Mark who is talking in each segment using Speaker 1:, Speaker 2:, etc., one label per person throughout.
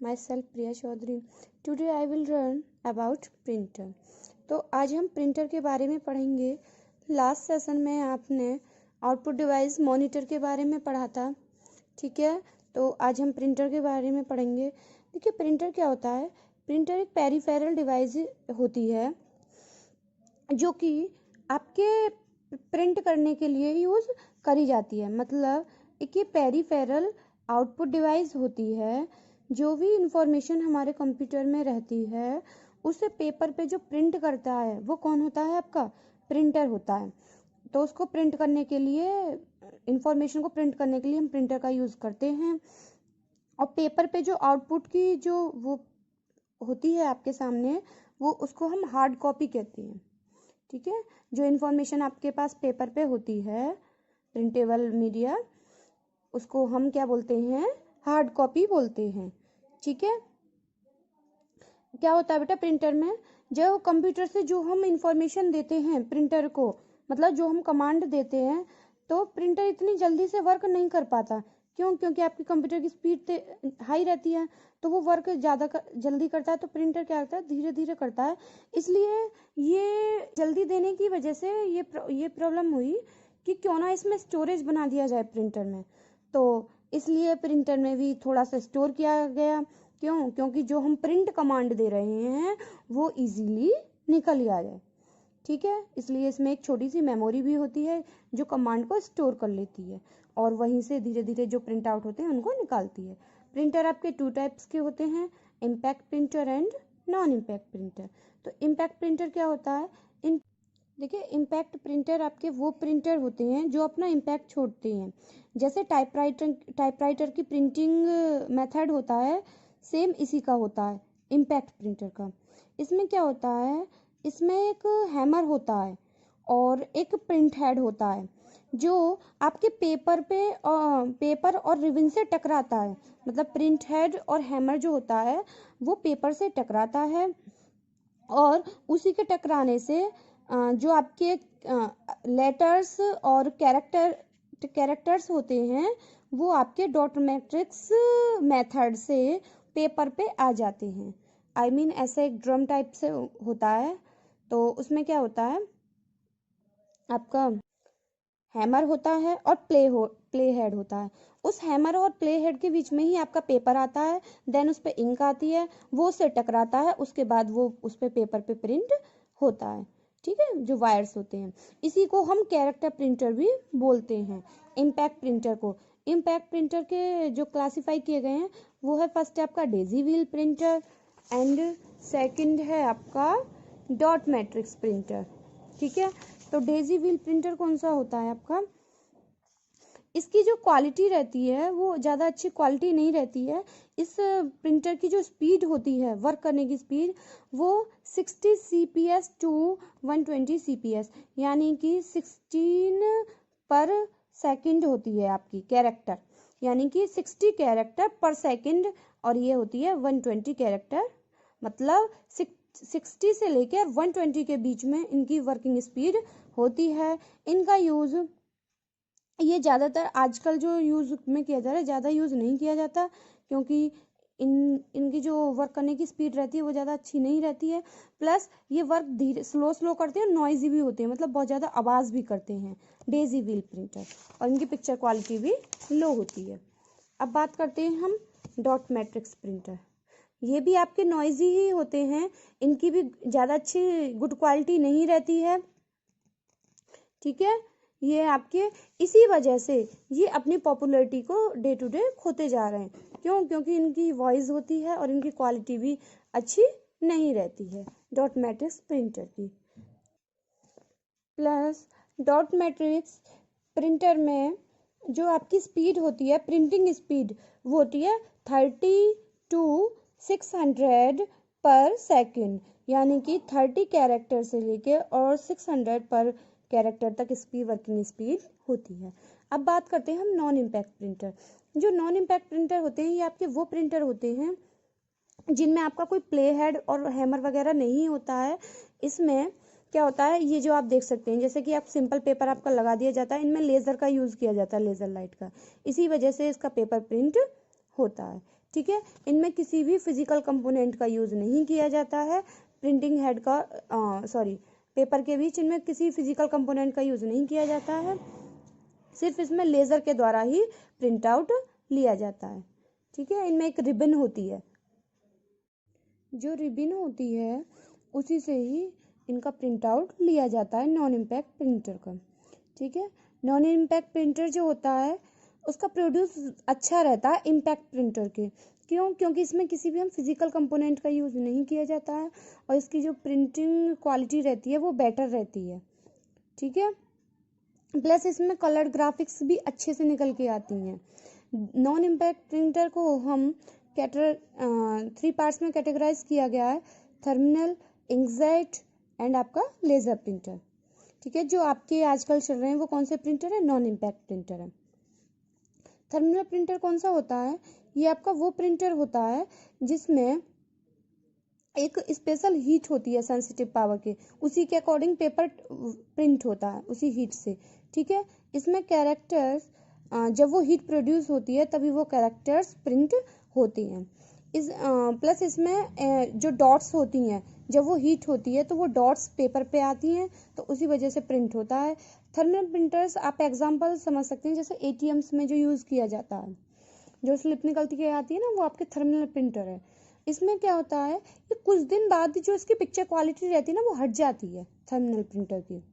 Speaker 1: myself Priya Chaudhary. Today I will learn about printer. तो आज हम प्रिंटर के बारे में पढ़ेंगे. लास्ट सेशन में आपने आउटपुट डिवाइस मॉनिटर के बारे में पढ़ा था, ठीक है. तो आज हम प्रिंटर के बारे में पढ़ेंगे. देखिए प्रिंटर क्या होता है. प्रिंटर एक पेरिफेरल डिवाइस होती है जो कि आपके प्रिंट करने के लिए यूज़ करी जाती है. मतलब एक ये पेरिफेरल आउटपुट डिवाइस होती है. जो भी इंफॉर्मेशन हमारे कंप्यूटर में रहती है उसे पेपर पे जो प्रिंट करता है वो कौन होता है, आपका प्रिंटर होता है. तो उसको प्रिंट करने के लिए, इंफॉर्मेशन को प्रिंट करने के लिए हम प्रिंटर का यूज़ करते हैं. और पेपर पे जो आउटपुट की जो वो होती है आपके सामने, वो उसको हम हार्ड कॉपी कहते हैं, ठीक है. जो इंफॉर्मेशन आपके पास पेपर पे होती है, प्रिंटेबल मीडिया, उसको हम क्या बोलते हैं, हार्ड कॉपी बोलते हैं, ठीक है. क्या होता है बेटा प्रिंटर में, जो कंप्यूटर से जो हम इंफॉर्मेशन देते हैं प्रिंटर को, मतलब जो हम कमांड देते हैं, तो प्रिंटर इतनी जल्दी से वर्क नहीं कर पाता. क्यों? क्योंकि आपकी कंप्यूटर की स्पीड हाई रहती है, तो वो वर्क ज़्यादा जल्दी करता है. तो प्रिंटर क्या करता है, धीरे धीरे करता है. इसलिए ये जल्दी देने की वजह से ये प्रॉब्लम हुई कि क्यों ना इसमें स्टोरेज बना दिया जाए प्रिंटर में. तो इसलिए प्रिंटर में भी थोड़ा सा स्टोर किया गया. क्यों? क्योंकि जो हम प्रिंट कमांड दे रहे हैं वो इजीली निकल आ जाए, ठीक है. इसलिए इसमें एक छोटी सी मेमोरी भी होती है जो कमांड को स्टोर कर लेती है और वहीं से धीरे धीरे जो प्रिंट आउट होते हैं उनको निकालती है. प्रिंटर आपके 2 टाइप्स के होते हैं, impact printer and non impact printer. तो इम्पैक्ट प्रिंटर क्या होता है, देखिए इम्पैक्ट प्रिंटर आपके वो प्रिंटर होते हैं जो अपना इम्पैक्ट छोड़ते हैं. जैसे टाइपराइटर की प्रिंटिंग मेथड होता है, सेम इसी का होता है इम्पैक्ट प्रिंटर का. इसमें क्या होता है, इसमें एक हैमर होता है और एक प्रिंट हेड होता है जो आपके पेपर और रिबन से टकराता है. मतलब प्रिंट हेड और हैमर जो होता है वो पेपर से टकराता है और उसी के टकराने से जो आपके लेटर्स और कैरेक्टर्स होते हैं वो आपके डॉट मैट्रिक्स मेथड से पेपर पे आ जाते हैं. I mean ऐसे एक ड्रम टाइप से होता है. तो उसमें क्या होता है, आपका हैमर होता है और प्ले हेड होता है. उस हैमर और प्ले हेड के बीच में ही आपका पेपर आता है. देन उस पर इंक आती है, वो उससे टकराता है, उसके बाद वो उस पर पेपर पे प्रिंट होता है, ठीक है. जो वायर्स होते हैं, इसी को हम कैरेक्टर प्रिंटर भी बोलते हैं. इम्पैक्ट प्रिंटर को, इम्पैक्ट प्रिंटर के जो क्लासीफाई किए गए हैं वो है, फर्स्ट है आपका Daisy wheel printer and second है आपका डॉट मैट्रिक्स प्रिंटर, ठीक है. तो डेजी व्हील प्रिंटर कौन सा होता है आपका, इसकी जो क्वालिटी रहती है वो ज़्यादा अच्छी क्वालिटी नहीं रहती है. इस प्रिंटर की जो स्पीड होती है, वर्क करने की स्पीड, वो 60 CPS टू 120 CPS यानी कि 16 पर सेकंड होती है आपकी कैरेक्टर, यानी कि 60 कैरेक्टर पर सेकंड, और ये होती है 120 कैरेक्टर. मतलब 60 से लेकर 120 के बीच में इनकी वर्किंग स्पीड होती है. इनका यूज़ ये ज़्यादातर आजकल जो यूज़ में किया जा रहा है, ज़्यादा यूज़ नहीं किया जाता क्योंकि इनकी जो वर्क करने की स्पीड रहती है वो ज़्यादा अच्छी नहीं रहती है. प्लस ये वर्क धीरे स्लो करते हैं, नॉइजी भी होते हैं, मतलब बहुत ज़्यादा आवाज़ भी करते हैं डेजी व्हील प्रिंटर, और इनकी पिक्चर क्वालिटी भी लो होती है. अब बात करते हैं हम डॉट मैट्रिक्स प्रिंटर. ये भी आपके नॉइजी ही होते हैं, इनकी भी ज़्यादा अच्छी गुड क्वालिटी नहीं रहती है, ठीक है. ये आपके इसी वजह से ये अपनी पॉपुलैरिटी को डे टू डे खोते जा रहे हैं. क्यों? क्योंकि इनकी वॉइस होती है और इनकी क्वालिटी भी अच्छी नहीं रहती है डॉट मैट्रिक्स प्रिंटर की. प्लस डॉट मैट्रिक्स प्रिंटर में जो आपकी स्पीड होती है, प्रिंटिंग स्पीड, वो होती है 30 to 600 पर सेकेंड, यानी कि 30 कैरेक्टर से लेके और 600 पर कैरेक्टर तक इसकी वर्किंग स्पीड होती है. अब बात करते हैं हम नॉन इम्पैक्ट प्रिंटर. जो नॉन इम्पैक्ट प्रिंटर होते हैं ये आपके वो प्रिंटर होते हैं जिनमें आपका कोई प्ले हेड और हैमर वगैरह नहीं होता है. इसमें क्या होता है, ये जो आप देख सकते हैं, जैसे कि आप सिंपल पेपर आपका लगा दिया जाता है, इनमें लेज़र का यूज़ किया जाता है, लेज़र लाइट का, इसी वजह से इसका पेपर प्रिंट होता है, ठीक है। इनमें किसी भी फिजिकल कंपोनेंट का यूज नहीं किया जाता है। प्रिंटिंग हेड का पेपर के बीच इनमें किसी फिजिकल कंपोनेंट का यूज नहीं किया जाता है, सिर्फ इसमें लेजर के द्वारा ही प्रिंट आउट लिया जाता है। ठीक है। इनमें एक रिबन होती है, जो रिबन होती है उसी से ही इनका प्रिंट आउट लिया जाता है नॉन इम्पैक्ट प्रिंटर का। ठीक है। नॉन इम्पैक्ट प्रिंटर जो होता है उसका प्रोड्यूस अच्छा रहता है इम्पैक्ट प्रिंटर के। क्यों? क्योंकि इसमें किसी भी हम फिजिकल कंपोनेंट का यूज़ नहीं किया जाता है और इसकी जो प्रिंटिंग क्वालिटी रहती है वो बेटर रहती है। ठीक है। प्लस इसमें कलर्ड ग्राफिक्स भी अच्छे से निकल के आती हैं। नॉन इम्पैक्ट प्रिंटर को हम 3 पार्ट्स में कैटेगराइज किया गया है: थर्मिनल, इंकजेट एंड आपका लेजर प्रिंटर। ठीक है। जो आपके आजकल चल रहे हैं वो कौन से प्रिंटर है? नॉन इम्पैक्ट प्रिंटर है। थर्मिनल प्रिंटर कौन सा होता है? ये आपका वो प्रिंटर होता है जिसमें एक स्पेशल हीट होती है सेंसिटिव पावर के, उसी के अकॉर्डिंग पेपर प्रिंट होता है उसी हीट से। ठीक है। इसमें कैरेक्टर्स जब वो हीट प्रोड्यूस होती है तभी वो कैरेक्टर्स प्रिंट होती हैं। प्लस इसमें जो डॉट्स होती हैं जब वो हीट होती है तो वो डॉट्स पेपर पे आती हैं, तो उसी वजह से प्रिंट होता है। थर्मल प्रिंटर्स आप एग्जांपल समझ सकते हैं, जैसे एटीएम्स में जो यूज़ किया जाता है, जो स्लिप निकलती के आती है ना, वो आपके थर्मिनल प्रिंटर है। इसमें क्या होता है कि कुछ दिन बाद जो इसकी पिक्चर क्वालिटी रहती है ना वो हट जाती है थर्मिनल प्रिंटर की।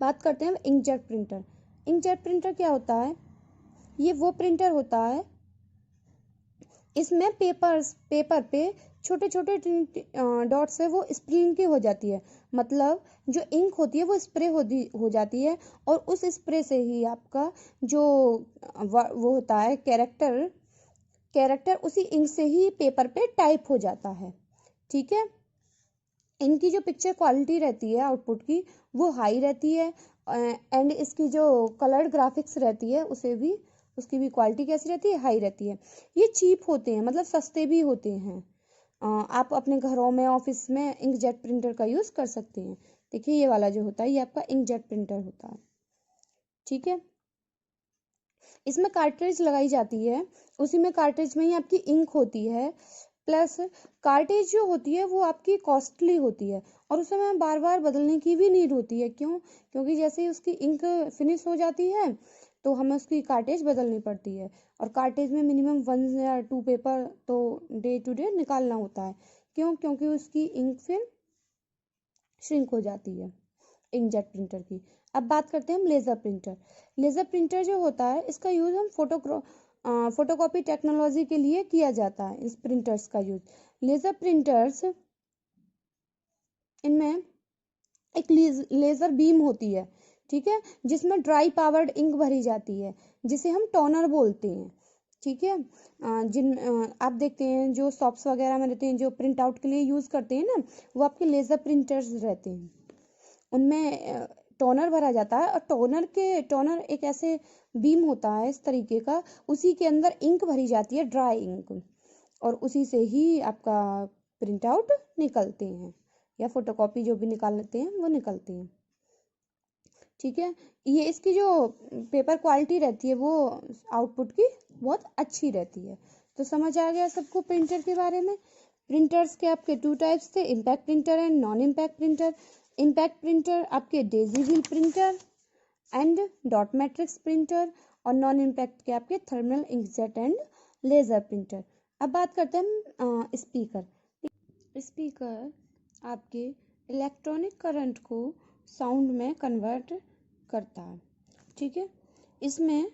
Speaker 1: बात करते हैं इंकजेट प्रिंटर। इंकजेट प्रिंटर क्या होता है? ये वो प्रिंटर होता है इसमें पेपर पे छोटे छोटे डॉट्स है वो स्प्रिंग की हो जाती है, मतलब जो इंक होती है वो स्प्रे हो जाती है और उस स्प्रे से ही आपका जो वो होता है कैरेक्टर उसी इंक से ही पेपर पे टाइप हो जाता है। ठीक है। इनकी जो पिक्चर क्वालिटी रहती है आउटपुट की वो हाई रहती है एंड इसकी जो कलर्ड ग्राफिक्स रहती है उसकी भी क्वालिटी कैसी रहती है? हाई रहती है। ये चीप होते हैं, मतलब सस्ते भी होते हैं। आप अपने घरों में, ऑफिस में इंकजेट प्रिंटर का यूज़ कर सकते हैं। देखिए ये वाला जो होता है ये आपका इंकजेट प्रिंटर होता है। ठीक है। इसमें कार्ट्रिज लगाई जाती है, उसी में कार्ट्रिज में ही आपकी इंक होती है। प्लस कार्ट्रिज जो होती है वो आपकी कॉस्टली होती है और उसे हमें बार बार बदलने की भी नीड होती है। क्यों? क्योंकि जैसे ही उसकी इंक फिनिश हो जाती है तो हमें उसकी कार्ट्रिज बदलनी पड़ती है और कार्ट्रिज में मिनिमम 1 या 2 पेपर तो डे टू डे निकालना होता है। क्यों? क्योंकि उसकी इंक फिर श्रिंक हो जाती है इंकजेट प्रिंटर की। अब बात करते हैं हम लेज़र प्रिंटर। लेज़र प्रिंटर जो होता है इसका यूज़ हम फोटोकॉपी टेक्नोलॉजी के लिए किया जाता है। इस प्रिंटर्स का यूज़, लेज़र प्रिंटर्स, इनमें एक लेज़र बीम होती है, ठीक है, जिसमें ड्राई पावर्ड इंक भरी जाती है जिसे हम टोनर बोलते हैं। ठीक है। आप देखते हैं जो शॉप्स वगैरह में रहते हैं जो प्रिंट आउट के लिए यूज़ करते हैं ना, वो आपके लेज़र प्रिंटर्स रहते हैं। उनमें टोनर भरा जाता है और टोनर एक ऐसे बीम होता है इस तरीके का, उसी के अंदर इंक भरी जाती है, ड्राई इंक, और उसी से ही आपका प्रिंट आउट निकलते हैं या फोटोकॉपी जो भी निकालते हैं वो निकलते हैं। ठीक है। ये इसकी जो पेपर क्वालिटी रहती है वो आउटपुट की बहुत अच्छी रहती है। तो समझ आ गया सबको प्रिंटर के बारे में। प्रिंटर्स के आपके 2 टाइप्स थे, impact printer and non impact printer. Impact printer आपके daisy wheel printer and dot matrix printer और नॉन इम्पैक्ट के आपके thermal inkjet and laser printer. अब बात करते हैं स्पीकर। स्पीकर आपके इलेक्ट्रॉनिक करंट को साउंड में कन्वर्ट करता है। ठीक है। इसमें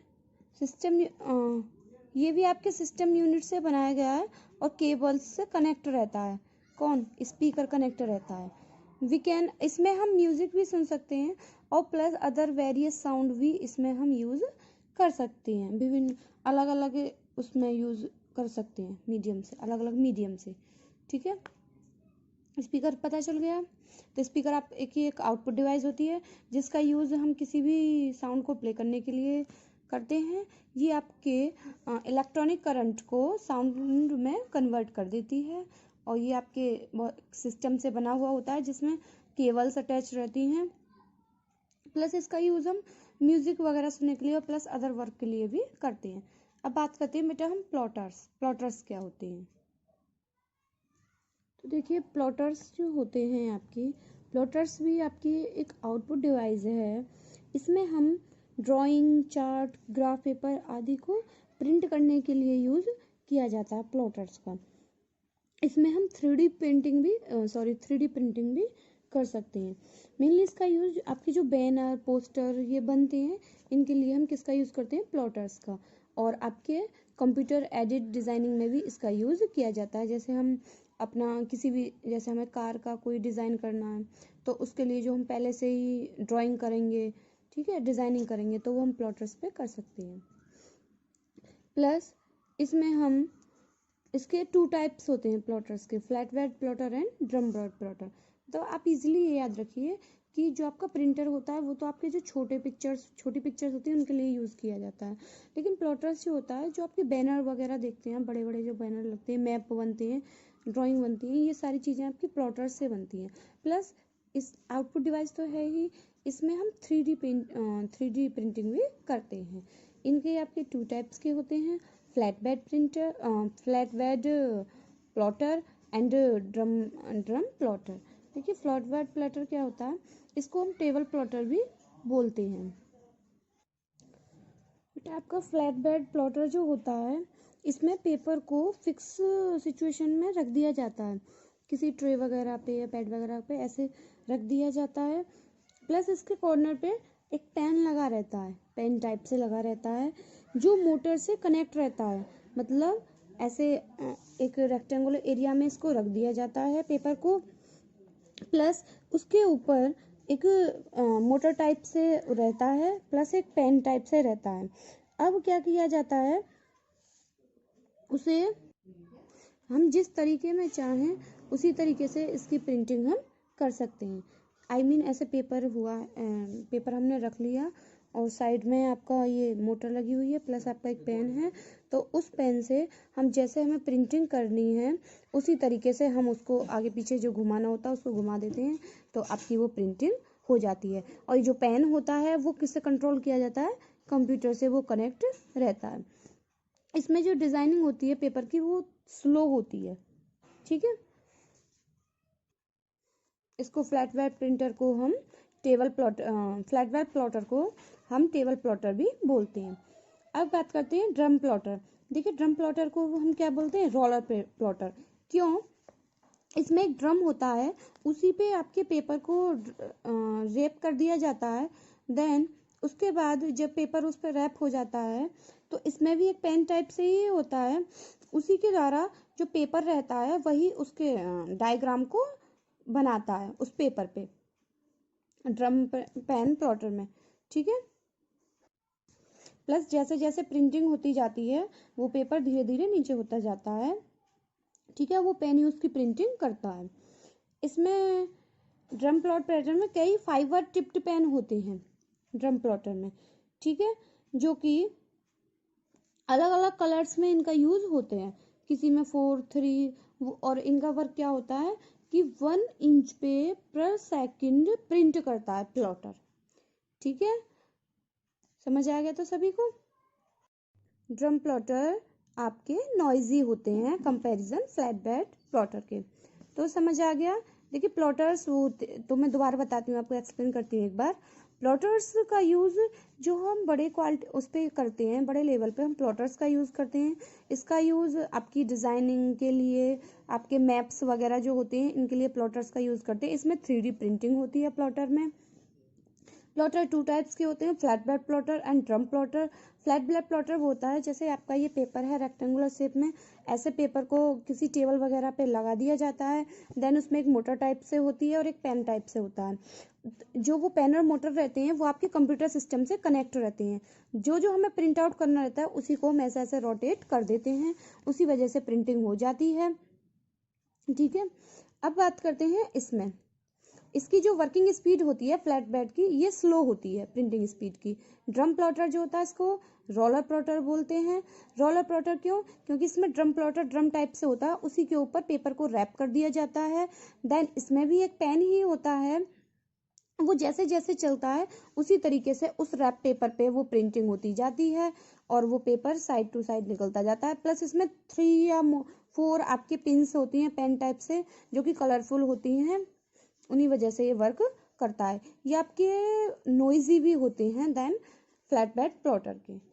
Speaker 1: ये भी आपके सिस्टम यूनिट से बनाया गया है और केबल्स से कनेक्ट रहता है। कौन? स्पीकर कनेक्ट रहता है। इसमें हम म्यूजिक भी सुन सकते हैं और प्लस अदर वेरियस साउंड भी इसमें हम यूज़ कर सकते हैं। विभिन्न अलग अलग उसमें यूज़ कर सकते हैं मीडियम से, अलग अलग मीडियम से। ठीक है। स्पीकर पता चल गया। तो स्पीकर आप एक आउटपुट डिवाइस होती है जिसका यूज़ हम किसी भी साउंड को प्ले करने के लिए करते हैं। ये आपके इलेक्ट्रॉनिक करंट को साउंड में कन्वर्ट कर देती है और ये आपके सिस्टम से बना हुआ होता है जिसमें केबल्स अटैच रहती हैं। प्लस इसका यूज़ हम म्यूज़िक वगैरह सुनने के लिए और प्लस अदर वर्क के लिए भी करते हैं। अब बात करते हैं बेटा हम प्लॉटर्स क्या होते हैं। तो देखिए प्लॉटर्स जो होते हैं आपकी, प्लॉटर्स भी आपकी एक आउटपुट डिवाइस है। इसमें हम ड्राइंग, चार्ट, ग्राफ पेपर आदि को प्रिंट करने के लिए यूज़ किया जाता है प्लॉटर्स का। इसमें हम 3D प्रिंटिंग भी कर सकते हैं। मेनली इसका यूज आपकी जो बैनर, पोस्टर ये बनते हैं, इनके लिए हम किसका यूज़ करते हैं, प्लॉटर्स का। और आपके कंप्यूटर एडिट डिज़ाइनिंग में भी इसका यूज़ किया जाता है। जैसे हम अपना किसी भी, जैसे हमें कार का कोई डिज़ाइन करना है तो उसके लिए जो हम पहले से ही ड्राइंग करेंगे, ठीक है, डिज़ाइनिंग करेंगे, तो वो हम प्लॉटर्स पे कर सकते हैं। प्लस इसमें हम, इसके 2 टाइप्स होते हैं प्लॉटर्स के, flat bed plotter and drum bed plotter. तो आप इजीली ये याद रखिए कि जो आपका प्रिंटर होता है वो तो आपके जो छोटी पिक्चर्स होती हैं उनके लिए यूज़ किया जाता है। लेकिन प्लॉटर्स जो होता है, जो आपके बैनर वगैरह देखते हैं, बड़े बड़े जो बैनर लगते हैं, मैप बनते हैं, ड्राइंग बनती है, ये सारी चीज़ें आपकी प्लॉटर्स से बनती हैं। प्लस इस आउटपुट डिवाइस तो है ही, इसमें हम 3D प्रिंटिंग भी करते हैं। इनके आपके 2 टाइप्स के होते हैं, flat bed plotter and drum plotter. देखिए फ्लैट बेड प्लॉटर क्या होता है, इसको हम टेबल प्लॉटर भी बोलते हैं। बेटा आपका फ्लैट बेड प्लॉटर जो होता है, इसमें पेपर को फिक्स सिचुएशन में रख दिया जाता है, किसी ट्रे वगैरह पे या पैड वगैरह पे ऐसे रख दिया जाता है। प्लस इसके कॉर्नर पे एक पेन लगा रहता है, पेन टाइप से लगा रहता है, जो मोटर से कनेक्ट रहता है। मतलब ऐसे एक रेक्टेंगुलर एरिया में इसको रख दिया जाता है पेपर को। प्लस उसके ऊपर एक मोटर टाइप से रहता है, प्लस एक पेन टाइप से रहता है। अब क्या किया जाता है, उसे हम जिस तरीके में चाहें उसी तरीके से इसकी प्रिंटिंग हम कर सकते हैं। ऐसे पेपर हमने रख लिया और साइड में आपका ये मोटर लगी हुई है, प्लस आपका एक पेन है। तो उस पेन से हम जैसे हमें प्रिंटिंग करनी है उसी तरीके से हम उसको आगे पीछे जो घुमाना होता है उसको घुमा देते हैं, तो आपकी वो प्रिंटिंग हो जाती है। और जो पेन होता है वो किससे कंट्रोल किया जाता है, कंप्यूटर से वो कनेक्ट रहता है। इसमें जो डिज़ाइनिंग होती है पेपर की वो स्लो होती है, ठीक है। इसको फ्लैट बेड प्लॉटर को हम टेबल प्लॉटर भी बोलते हैं। अब बात करते हैं ड्रम प्लॉटर। देखिए ड्रम प्लॉटर को हम क्या बोलते हैं, रोलर प्लॉटर। क्यों, इसमें एक ड्रम होता है, उसी पे आपके पेपर को रैप कर दिया जाता है। देन उसके बाद जब पेपर उस पर रैप हो जाता है तो इसमें भी एक पेन टाइप से ही होता है, उसी के द्वारा जो पेपर रहता है वही उसके डायग्राम को बनाता है उस पेपर पे, ड्रम पेन प्लॉटर में, ठीक है। प्लस जैसे जैसे प्रिंटिंग होती जाती है वो पेपर धीरे धीरे नीचे होता जाता है, ठीक है, वो पेन ही उसकी प्रिंटिंग करता है। इसमें ड्रम प्लॉटर में कई फाइबर टिप्ड पेन होते हैं ड्रम प्लॉटर में, ठीक है, जो कि अलग अलग कलर्स में इनका यूज होते हैं, किसी में 4, 3। और इनका वर्क क्या होता है कि 1 इंच पे पर सेकंड प्रिंट करता है प्लॉटर, ठीक है। समझ आ गया तो सभी को। ड्रम प्लॉटर आपके नॉइजी होते हैं कंपैरिजन फ्लैट बेड प्लॉटर के, तो समझ आ गया। देखिए प्लॉटर्स वो तो मैं दोबारा बताती हूँ आपको, एक्सप्लेन करती हूँ एक बार। प्लॉटर्स का यूज़ जो हम बड़े क्वालिटी उस पर करते हैं, बड़े लेवल पे हम प्लॉटर्स का यूज़ करते हैं। इसका यूज़ आपकी डिज़ाइनिंग के लिए, आपके मैप्स वगैरह जो होते हैं इनके लिए प्लॉटर्स का यूज़ करते हैं। इसमें 3D प्रिंटिंग होती है प्लॉटर में। प्लॉटर 2 टाइप्स के होते हैं, flat bed plotter and drum plotter. Flat bed plotter वो होता है, जैसे आपका ये पेपर है रेक्टेंगुलर शेप में, ऐसे पेपर को किसी टेबल वगैरह पे लगा दिया जाता है। देन उसमें एक मोटर टाइप से होती है और एक पेन टाइप से होता है। जो वो पेन और मोटर रहते हैं वो आपके कंप्यूटर सिस्टम से कनेक्ट रहते हैं। जो जो हमें प्रिंट आउट करना रहता है उसी को हम ऐसे ऐसे रोटेट कर देते हैं, उसी वजह से प्रिंटिंग हो जाती है, ठीक है। अब बात करते हैं इसमें, इसकी जो वर्किंग स्पीड होती है फ्लैट बेड की, ये स्लो होती है प्रिंटिंग स्पीड की। ड्रम प्लॉटर जो होता है इसको रोलर प्लॉटर बोलते हैं। रोलर प्लॉटर क्यों, क्योंकि इसमें ड्रम प्लॉटर ड्रम टाइप से होता है, उसी के ऊपर पेपर को रैप कर दिया जाता है। देन इसमें भी एक पेन ही होता है, वो जैसे जैसे चलता है उसी तरीके से उस रैप पेपर पे वो प्रिंटिंग होती जाती है और वो पेपर साइड टू साइड निकलता जाता है। प्लस इसमें 3 या 4 आपकी पिंस होती हैं पेन टाइप से, जो कि कलरफुल होती हैं, उन्हीं वजह से ये वर्क करता है। ये आपके नोइजी भी होते हैं देन फ्लैट बेड प्लॉटर के।